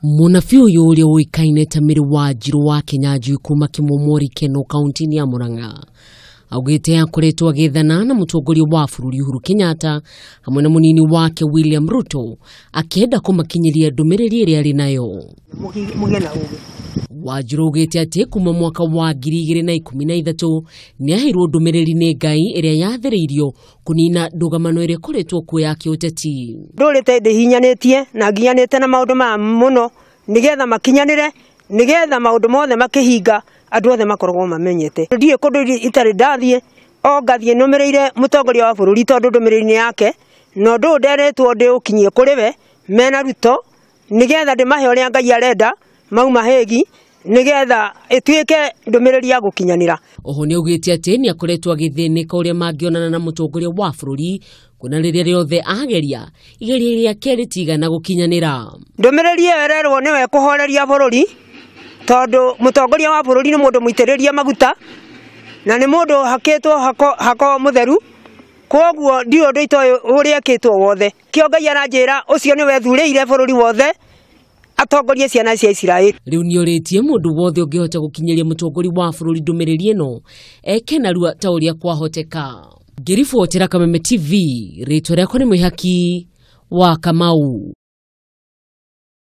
Munabii uyu uria uikaine ta miri Wanjiru wa Kinyanjui kuuma Kimororo kaunti-ini ya Murang'a augite akoretwo agiiethana na mutongoria wa bururi Uhuru Kenyatta hamwe na munini wake William Ruto akienda kumakinyiria ndumiriri iria ari nayo. Wanjiru augite ati kuma mwaka wa 2013 niahirwo ndumiriri ni Ngai iria yathiriirio kunina ndugamano iria koretwo ku yake uteti. Ndurite ndihinyanitie na ngianite na maundu ma muno nigetha makinyanire nigetha maundu mothe makihinga andu othe makoragwo mamenyete. Ndie kundu itari ndathie o ngathie numirire mutongoria wa bururi tondu ndumiriri yake no ndu nderetwo ndi ukinyie kuri we mena Ruto nigetha ndimahe uria Ngai arenda mauma hegi nigetha ituike ndumiriri ya gukinyanira. Oho ni augite ati ni akoretwo agithinika uria mangionana na mutongoria wa bururi kuna riria riothe ageria igeria ria keri tigana gukinyanira. Ndumiriri ererwo niwe kuhoreria bururi tondu mutongoria wa bururi ni mundu muitiriria maguta na ni mundu hakitwo hako mutheru koguo ndio ndu ito uria kitwo wothe kio Ngai aranjira ucio ni wethurire bururi wothe atongorie ciana cia Israeli. Riu ni oritie mundu wothe ungihota gukinyiria mutongoria wa bururi ndumiriri ino eke narua ta uria kwahoteka. Ngiribotera Kameme TV, ritwa riakwa ni Mwihaki wa Kamau.